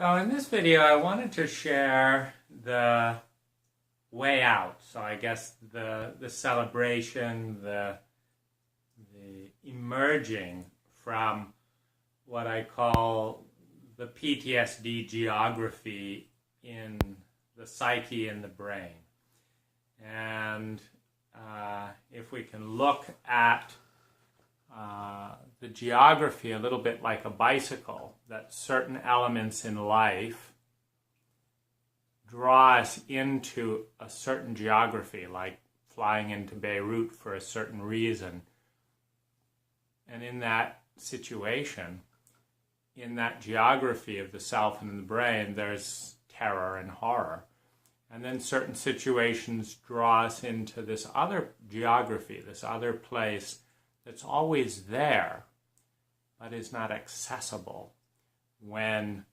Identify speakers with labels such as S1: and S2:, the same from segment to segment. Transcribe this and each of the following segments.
S1: So in this video, I wanted to share the way out. So I guess the celebration, the emerging from what I call the PTSD geography in the psyche and the brain. And if we can look at the geography a little bit like a bicycle, that certain elements in life draw us into a certain geography, like flying into Beirut for a certain reason. And in that situation, in that geography of the self and the brain, there's terror and horror. And then certain situations draw us into this other geography, this other place that's always there, but is not accessible when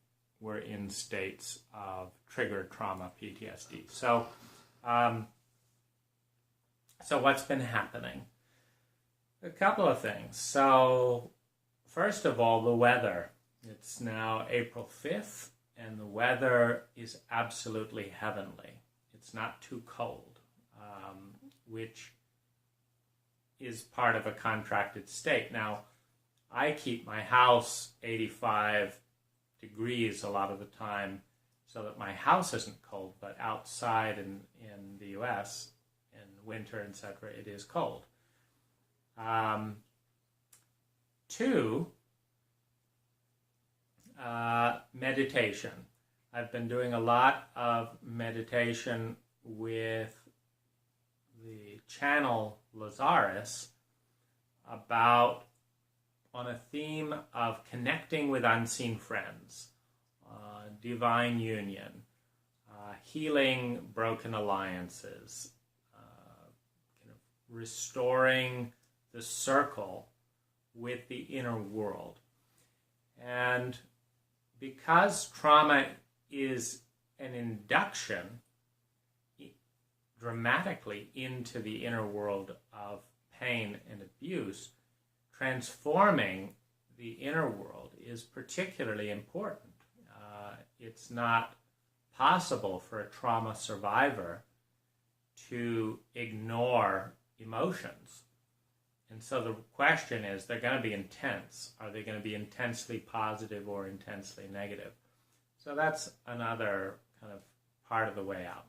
S1: we're in states of triggered trauma, PTSD. So what's been happening? A couple of things. So first of all, the weather. It's now April 5th, and the weather is absolutely heavenly. It's not too cold, which is part of a contracted state. Now, I keep my house 85 degrees a lot of the time so that my house isn't cold, but outside in the U.S., in winter, etc., it is cold. Two, meditation. I've been doing a lot of meditation with the channel Lazarus on a theme of connecting with unseen friends, divine union, healing broken alliances, restoring the circle with the inner world. And because trauma is an induction dramatically into the inner world of pain and abuse, transforming the inner world is particularly important. It's not possible for a trauma survivor to ignore emotions. And so the question is, they're going to be intense. Are they going to be intensely positive or intensely negative? So that's another kind of part of the way out.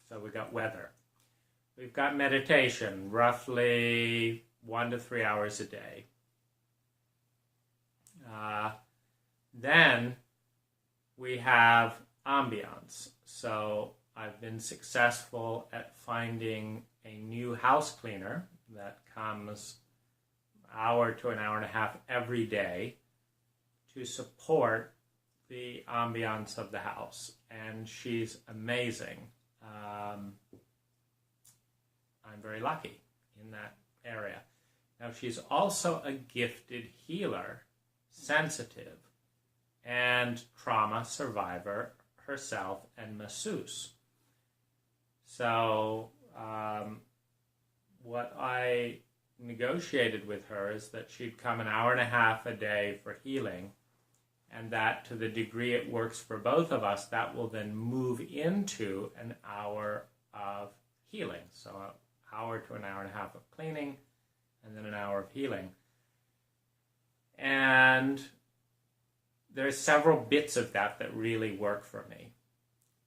S1: So we've got weather. We've got meditation, roughly 1 to 3 hours a day. Then we have ambiance. So I've been successful at finding a new house cleaner that comes an hour to an hour and a half every day to support the ambiance of the house. And she's amazing. I'm very lucky in that area. Now, she's also a gifted healer, sensitive, and trauma survivor herself, and masseuse. So what I negotiated with her is that she'd come an hour and a half a day for healing, and that to the degree it works for both of us, that will then move into an hour of healing. So an hour to an hour and a half of cleaning, and then an hour of healing. And there's several bits of that really work for me.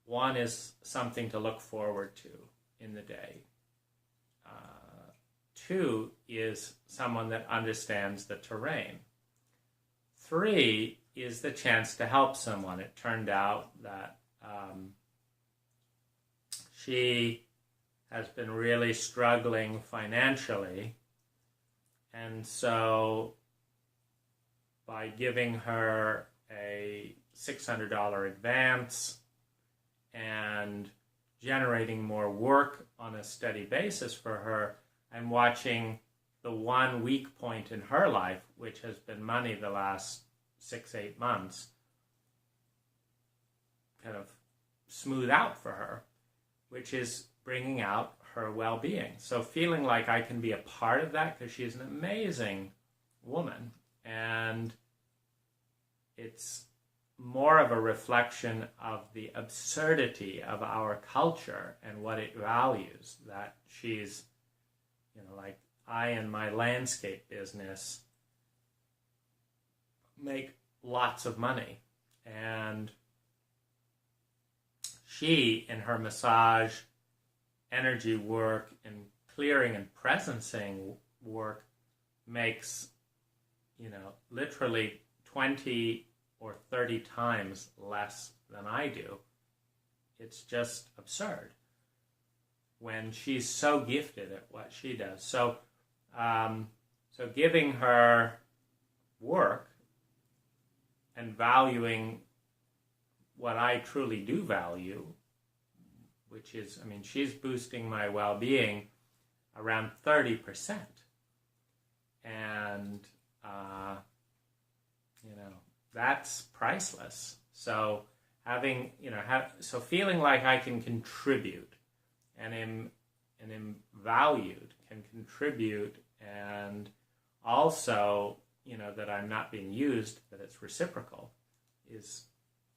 S1: One is something to look forward to in the day. Two is someone that understands the terrain. Three is the chance to help someone. It turned out that she has been really struggling financially, and so by giving her a $600 advance and generating more work on a steady basis for her, I'm watching the 1 weak point in her life, which has been money the last 6-8 months, kind of smooth out for her, which is bringing out her well-being. So feeling like I can be a part of that, because she's an amazing woman, and it's more of a reflection of the absurdity of our culture and what it values. That she's, like I in my landscape business make lots of money, and she in her massage, energy work, and clearing and presencing work makes, literally 20 or 30 times less than I do. It's just absurd when she's so gifted at what she does. So giving her work and valuing what I truly do value, which is, she's boosting my well-being around 30%. And, that's priceless. So having, so feeling like I can contribute and am valued, can contribute, and also, that I'm not being used, that it's reciprocal, is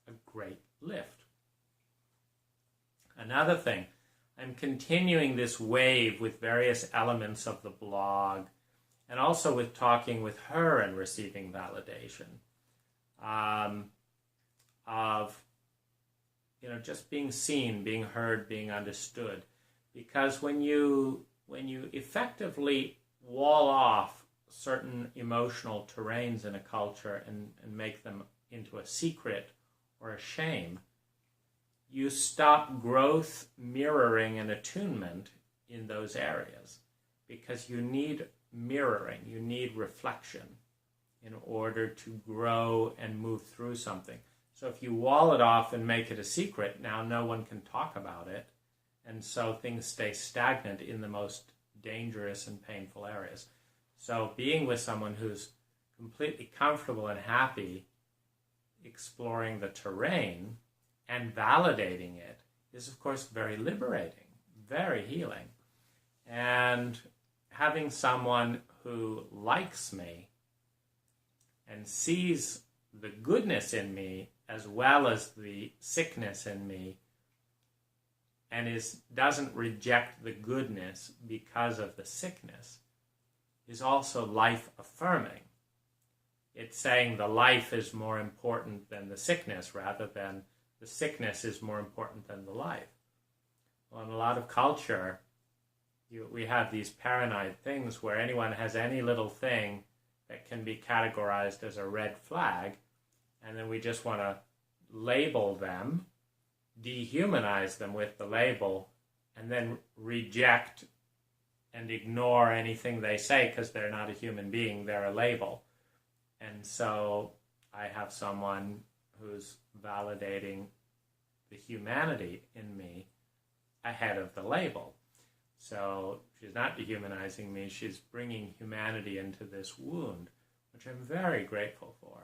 S1: a great lift. Another thing, I'm continuing this wave with various elements of the blog, and also with talking with her and receiving validation of just being seen, being heard, being understood. Because when you effectively wall off certain emotional terrains in a culture and make them into a secret or a shame, you stop growth, mirroring, and attunement in those areas, because you need mirroring, you need reflection in order to grow and move through something. So if you wall it off and make it a secret, now no one can talk about it, and so things stay stagnant in the most dangerous and painful areas. So being with someone who's completely comfortable and happy exploring the terrain and validating it is, of course, very liberating, very healing. And having someone who likes me and sees the goodness in me as well as the sickness in me, and doesn't reject the goodness because of the sickness, is also life-affirming. It's saying the life is more important than the sickness, rather than the sickness is more important than the life. Well, in a lot of culture, we have these paranoid things where anyone has any little thing that can be categorized as a red flag, and then we just want to label them, dehumanize them with the label, and then reject and ignore anything they say because they're not a human being, they're a label. And so I have someone who's validating the humanity in me ahead of the label. So she's not dehumanizing me, she's bringing humanity into this wound, which I'm very grateful for.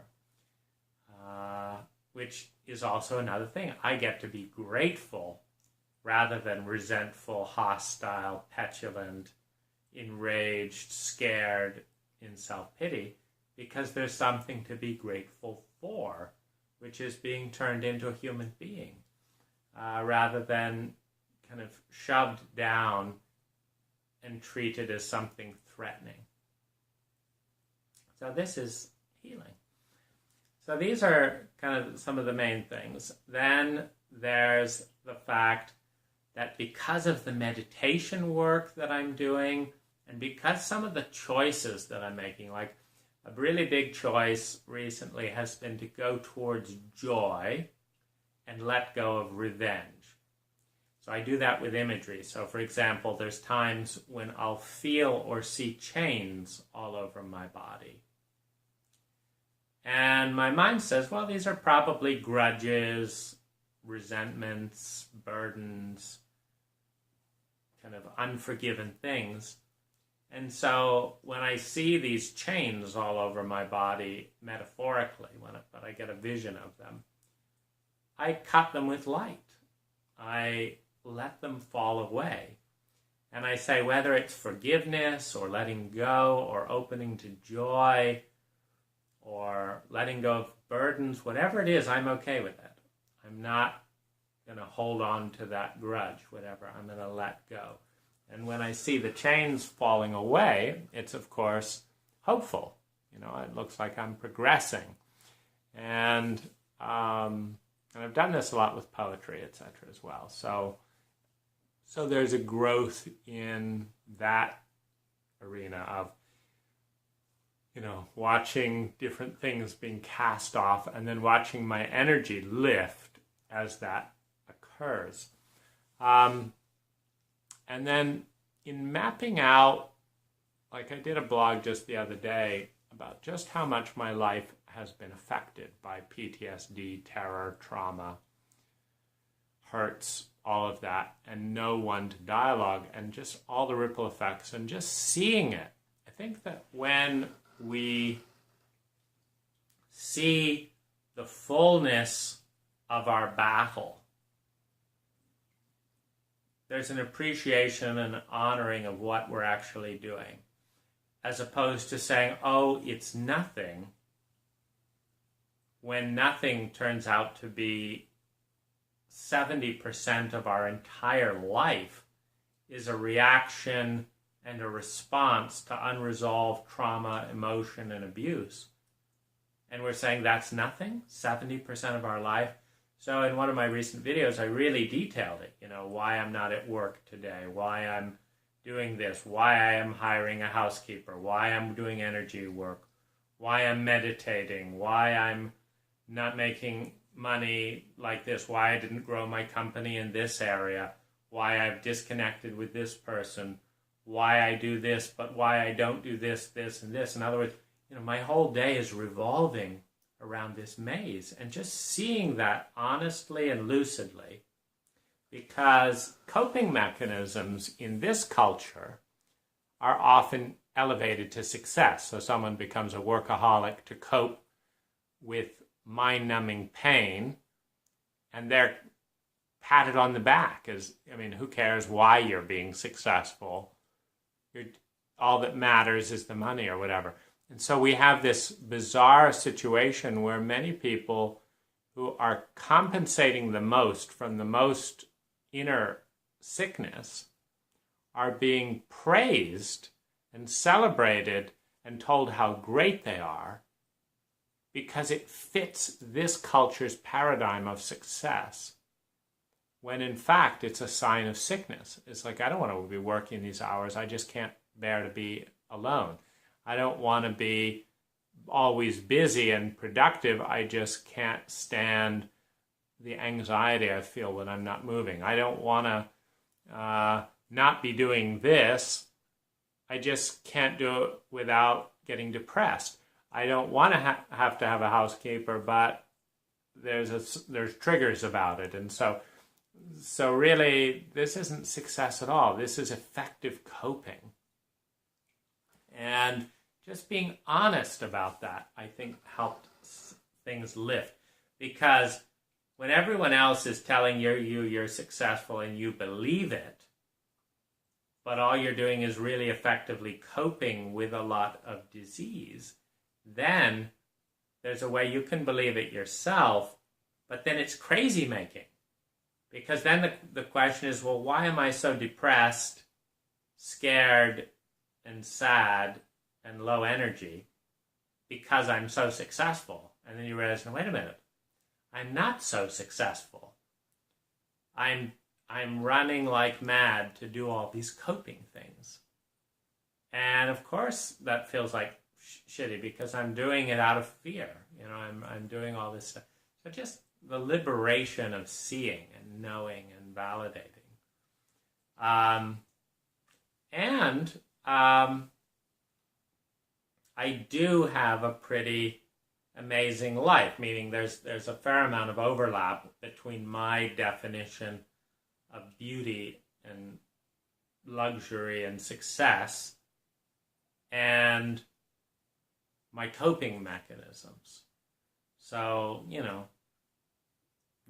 S1: Which is also another thing. I get to be grateful rather than resentful, hostile, petulant, enraged, scared, in self-pity, because there's something to be grateful for, which is being turned into a human being, rather than kind of shoved down and treated as something threatening. So this is healing. So these are kind of some of the main things. Then there's the fact that because of the meditation work that I'm doing, and because some of the choices that I'm making, like a really big choice recently has been to go towards joy and let go of revenge. So I do that with imagery. So for example, there's times when I'll feel or see chains all over my body. And my mind says, well, these are probably grudges, resentments, burdens, kind of unforgiven things. And so when I see these chains all over my body, metaphorically, but I get a vision of them, I cut them with light. I let them fall away. And I say, whether it's forgiveness or letting go or opening to joy or letting go of burdens, whatever it is, I'm okay with it. I'm not going to hold on to that grudge, whatever. I'm going to let go. And when I see the chains falling away, it's, of course, hopeful. It looks like I'm progressing. And I've done this a lot with poetry, etc. as well. So there's a growth in that arena of, watching different things being cast off and then watching my energy lift as that occurs. And then in mapping out, like I did a blog just the other day about just how much my life has been affected by PTSD, terror, trauma, hurts, all of that, and no one to dialogue, and just all the ripple effects, and just seeing it. I think that when we see the fullness of our battle, there's an appreciation and honoring of what we're actually doing, as opposed to saying, oh, it's nothing, when nothing turns out to be 70% of our entire life is a reaction and a response to unresolved trauma, emotion, and abuse. And we're saying that's nothing, 70% of our life. So in one of my recent videos, I really detailed it, why I'm not at work today, why I'm doing this, why I am hiring a housekeeper, why I'm doing energy work, why I'm meditating, why I'm not making money like this, why I didn't grow my company in this area, why I've disconnected with this person, why I do this, but why I don't do this, this, and this. In other words, my whole day is revolving around this maze, and just seeing that honestly and lucidly, because coping mechanisms in this culture are often elevated to success. So someone becomes a workaholic to cope with mind-numbing pain, and they're patted on the back as, who cares why you're being successful? All that matters is the money or whatever. And so we have this bizarre situation where many people who are compensating the most from the most inner sickness are being praised and celebrated and told how great they are, because it fits this culture's paradigm of success, when in fact it's a sign of sickness. It's like, I don't want to be working these hours. I just can't bear to be alone. I don't want to be always busy and productive. I just can't stand the anxiety I feel when I'm not moving. I don't want to not be doing this. I just can't do it without getting depressed. I don't want to have to have a housekeeper, but there's triggers about it. And so really, this isn't success at all. This is effective coping. And just being honest about that, I think, helped things lift. Because when everyone else is telling you're successful and you believe it, but all you're doing is really effectively coping with a lot of disease, then there's a way you can believe it yourself, but then it's crazy making. Because then the question is, well, why am I so depressed, scared, and sad, and low energy? Because I'm so successful. And then you realize, no, wait a minute, I'm not so successful. I'm running like mad to do all these coping things. And of course that feels like shitty, because I'm doing it out of fear. I'm doing all this stuff. So just the liberation of seeing and knowing and validating. I do have a pretty amazing life, meaning there's a fair amount of overlap between my definition of beauty and luxury and success and my coping mechanisms. So,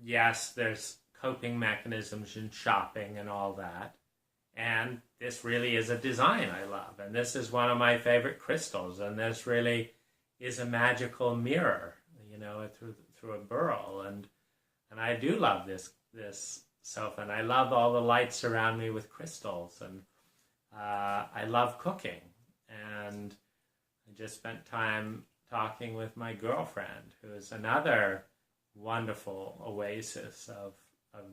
S1: yes, there's coping mechanisms in shopping and all that. And this really is a design I love. And this is one of my favorite crystals. And this really is a magical mirror. through a burl, and I do love this sofa, and I love all the lights around me with crystals, and I love cooking, and I just spent time talking with my girlfriend, who is another wonderful oasis of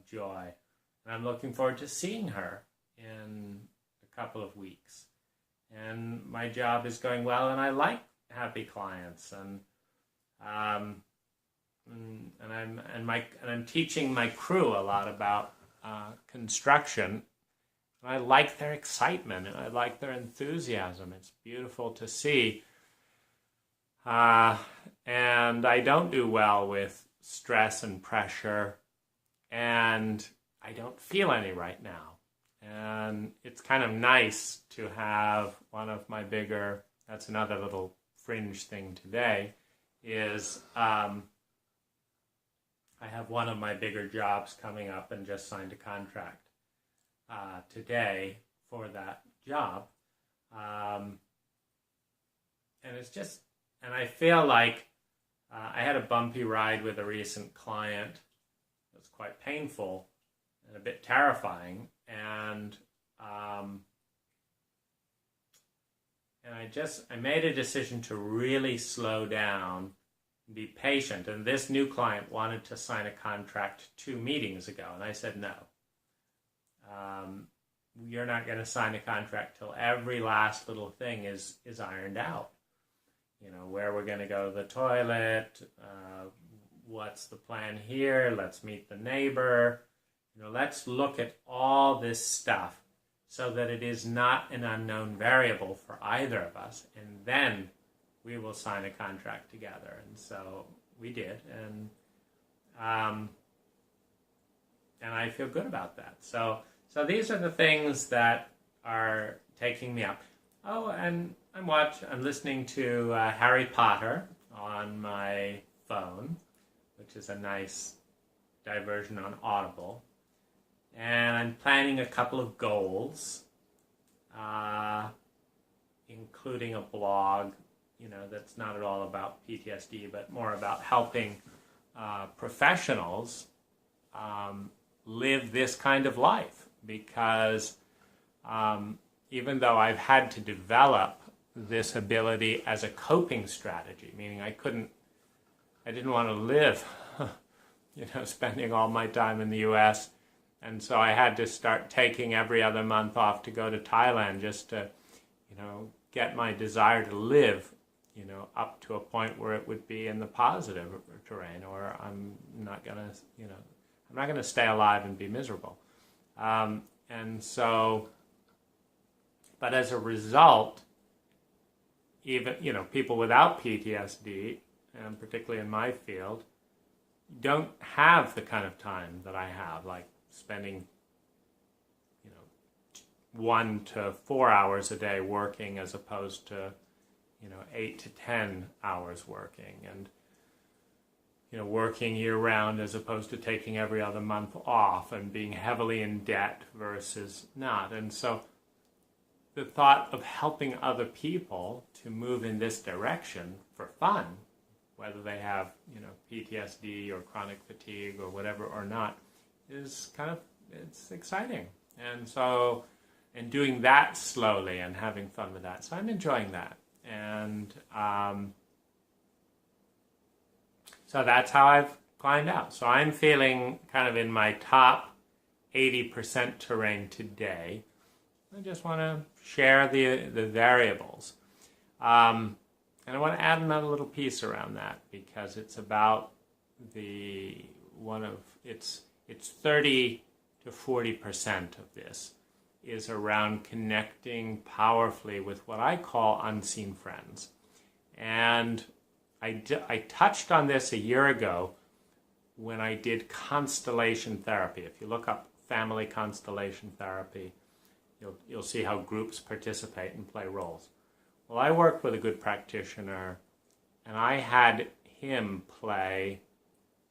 S1: joy, and I'm looking forward to seeing her in a couple of weeks. And my job is going well, and I like happy clients, and I'm teaching my crew a lot about construction. And I like their excitement, and I like their enthusiasm. It's beautiful to see. And I don't do well with stress and pressure, and I don't feel any right now. And it's kind of nice to have one of my bigger, that's another little fringe thing today, is I have one of my bigger jobs coming up and just signed a contract today for that job. And it's just, and I feel like I had a bumpy ride with a recent client. It was quite painful and a bit terrifying. And I made a decision to really slow down and be patient. And this new client wanted to sign a contract 2 meetings ago, and I said no. You're not going to sign a contract till every last little thing is ironed out. Where we're going to go to the toilet, what's the plan here, let's meet the neighbor. Let's look at all this stuff so that it is not an unknown variable for either of us, and then we will sign a contract together. And so we did, and I feel good about that. So these are the things that are taking me up. Oh, and I'm listening to Harry Potter on my phone, which is a nice diversion on Audible. And I'm planning a couple of goals, including a blog, that's not at all about PTSD, but more about helping professionals live this kind of life. Because even though I've had to develop this ability as a coping strategy, meaning I didn't want to live, spending all my time in the U.S., and so I had to start taking every other month off to go to Thailand just to, get my desire to live, up to a point where it would be in the positive terrain, or I'm not gonna stay alive and be miserable. And so, but as a result, even, people without PTSD, and particularly in my field, don't have the kind of time that I have, like spending 1 to 4 hours a day working as opposed to 8 to 10 hours working, and working year round as opposed to taking every other month off, and being heavily in debt versus not. And so the thought of helping other people to move in this direction for fun, whether they have PTSD or chronic fatigue or whatever or not, is it's exciting. And so, and doing that slowly and having fun with that. So I'm enjoying that. And so that's how I've climbed out. So I'm feeling kind of in my top 80% terrain today. I just want to share the variables. And I want to add another little piece around that, because it's about it's 30 to 40% of this is around connecting powerfully with what I call unseen friends. And I touched on this a year ago when I did constellation therapy. If you look up family constellation therapy, you'll see how groups participate and play roles. Well, I worked with a good practitioner, and I had him play,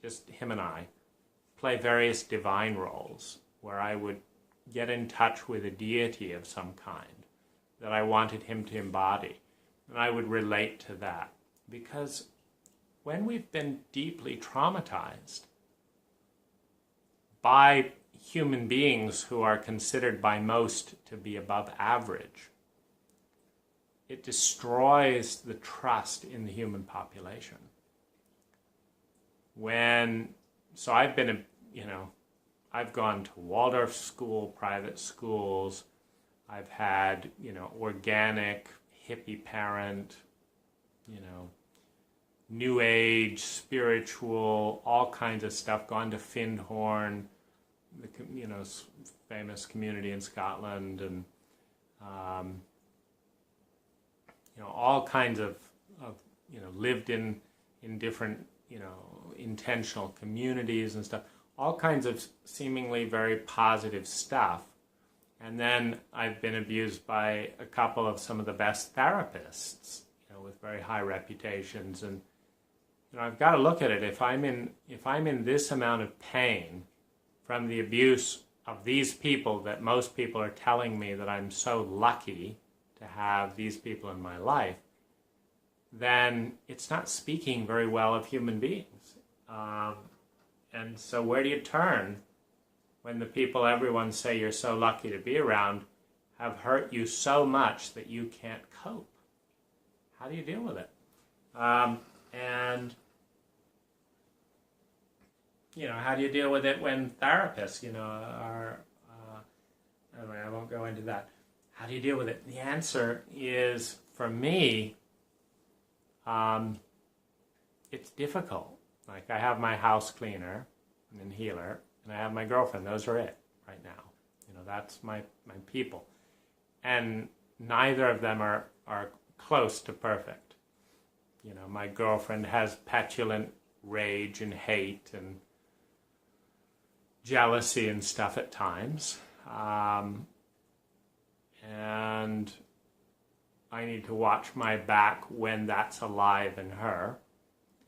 S1: just him and I, play various divine roles where I would get in touch with a deity of some kind that I wanted him to embody. And I would relate to that. Because when we've been deeply traumatized by human beings who are considered by most to be above average, it destroys the trust in the human population. So I've been, I've gone to Waldorf school, private schools. I've had, organic, hippie parent, new age, spiritual, all kinds of stuff. Gone to Findhorn, the famous community in Scotland, and all kinds of lived in different intentional communities and stuff. All kinds of seemingly very positive stuff. And then I've been abused by a couple of some of the best therapists, with very high reputations. And I've got to look at it. If I'm in this amount of pain from the abuse of these people, that most people are telling me that I'm so lucky to have these people in my life, then it's not speaking very well of human beings. And so where do you turn when the people everyone say you're so lucky to be around have hurt you so much that you can't cope? How do you deal with it? And how do you deal with it when therapists, are, anyway, I won't go into that. How do you deal with it? The answer is, for me, it's difficult. Like, I have my house cleaner and healer, and I have my girlfriend. Those are it right now. That's my people. And neither of them are close to perfect. My girlfriend has petulant rage and hate and jealousy and stuff at times. And I need to watch my back when that's alive in her.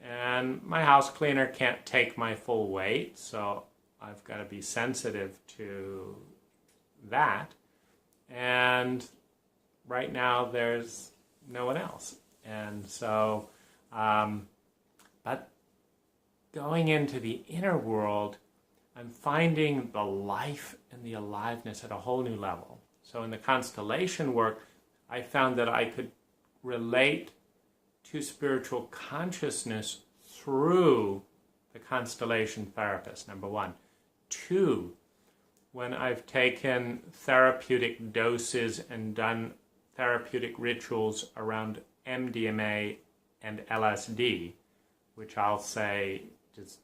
S1: And my house cleaner can't take my full weight, so I've got to be sensitive to that. And right now there's no one else. And so, but going into the inner world, I'm finding the life and the aliveness at a whole new level. So in the constellation work, I found that I could relate to spiritual consciousness through the constellation therapist, number one. Two, when I've taken therapeutic doses and done therapeutic rituals around MDMA and LSD, which I'll say just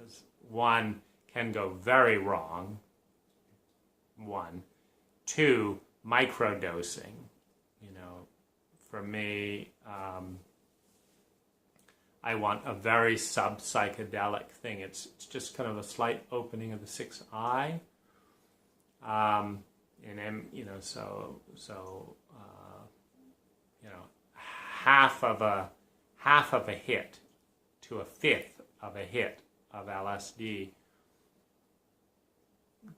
S1: as one can go very wrong. One. Two, microdosing. For me, I want a very sub-psychedelic thing. It's just kind of a slight opening of the sixth eye. Half of a hit to a fifth of a hit of LSD,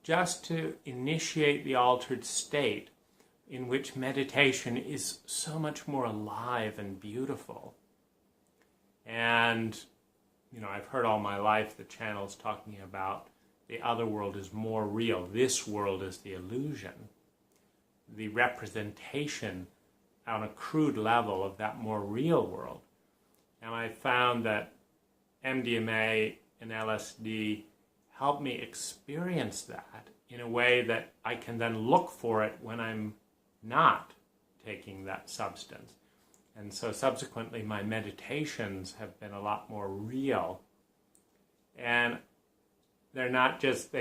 S1: just to initiate the altered state in which meditation is so much more alive and beautiful. And, I've heard all my life the channels talking about the other world is more real. This world is the illusion, the representation on a crude level of that more real world. And I found that MDMA and LSD help me experience that in a way that I can then look for it when I'm not taking that substance. And so subsequently my meditations have been a lot more real. And they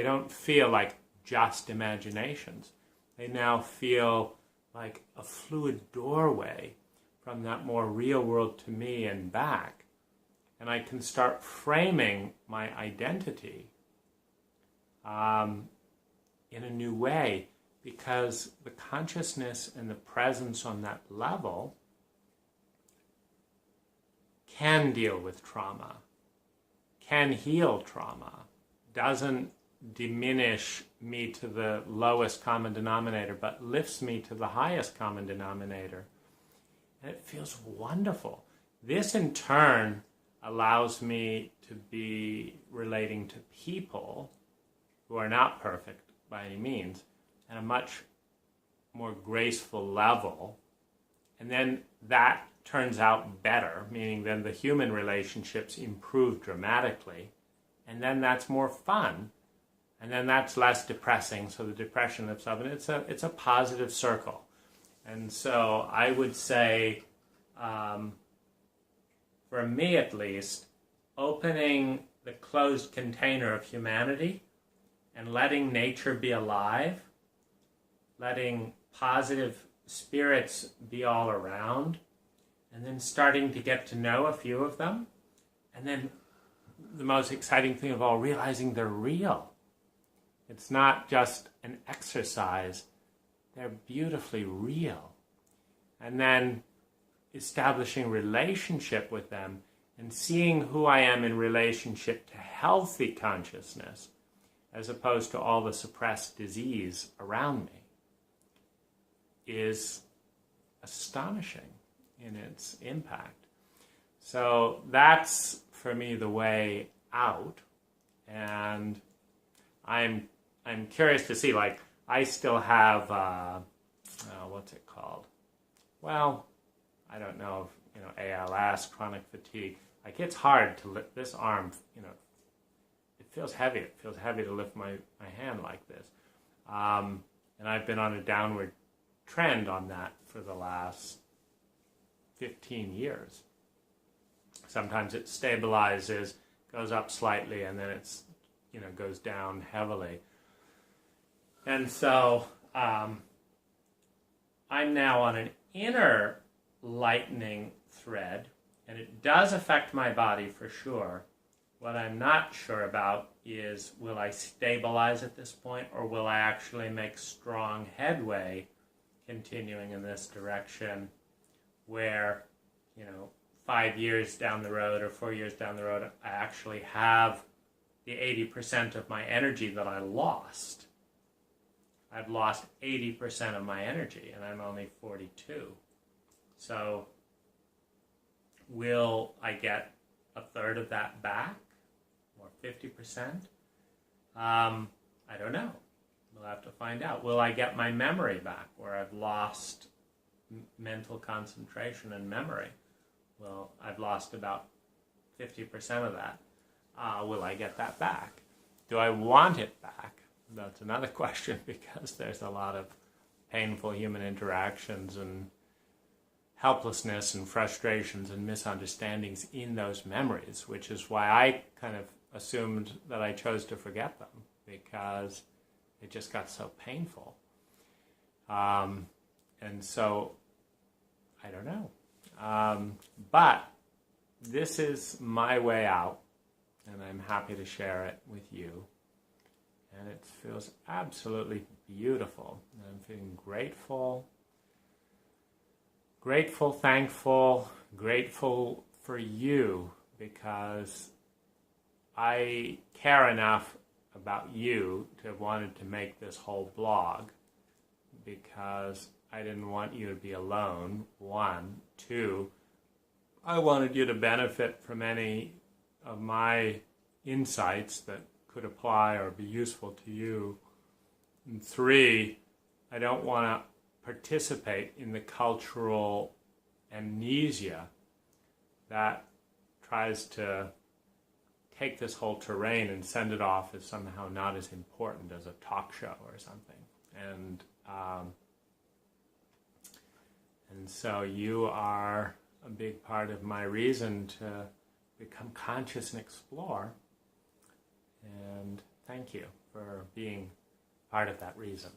S1: don't feel like just imaginations. They now feel like a fluid doorway from that more real world to me and back. And I can start framing my identity in a new way, because the consciousness and the presence on that level can deal with trauma, can heal trauma, doesn't diminish me to the lowest common denominator, but lifts me to the highest common denominator. And it feels wonderful. This in turn allows me to be relating to people who are not perfect by any means at a much more graceful level. And then that turns out better, meaning then the human relationships improve dramatically. And then that's more fun. And then that's less depressing, so the depression lifts up. And it's a positive circle. And so I would say, for me at least, opening the closed container of humanity and letting nature be alive, letting positive spirits be all around, and then starting to get to know a few of them, and then the most exciting thing of all, realizing they're real. It's not just an exercise, they're beautifully real. And then establishing relationship with them and seeing who I am in relationship to healthy consciousness as opposed to all the suppressed disease around me is astonishing in its impact. So that's, for me, the way out. And I'm curious to see, like, I still have, what's it called? Well, I don't know if, ALS, chronic fatigue. Like, it's hard to lift this arm, it feels heavy. It feels heavy to lift my hand like this. And I've been on a downward trend on that for the last 15 years. Sometimes it stabilizes, goes up slightly, and then it's, goes down heavily. And so I'm now on an inner lightening thread, and it does affect my body for sure. What I'm not sure about is, will I stabilize at this point, or will I actually make strong headway continuing in this direction where, 5 years down the road or 4 years down the road, I actually have the 80% of my energy that I lost. I've lost 80% of my energy, and I'm only 42. So will I get a third of that back, or 50%? I don't know. We'll have to find out. Will I get my memory back, where I've lost mental concentration and memory? Well, I've lost about 50% of that. Will I get that back? Do I want it back? That's another question, because there's a lot of painful human interactions and helplessness and frustrations and misunderstandings in those memories, which is why I kind of assumed that I chose to forget them, because it just got so painful. And so, I don't know. But this is my way out, and I'm happy to share it with you. And it feels absolutely beautiful. And I'm feeling grateful, thankful, grateful for you, because I care enough about you to have wanted to make this whole blog, because I didn't want you to be alone, 1. 2, I wanted you to benefit from any of my insights that could apply or be useful to you. And 3, I don't want to participate in the cultural amnesia that tries to take this whole terrain and send it off as somehow not as important as a talk show or something. And so you are a big part of my reason to become conscious and explore. And thank you for being part of that reason.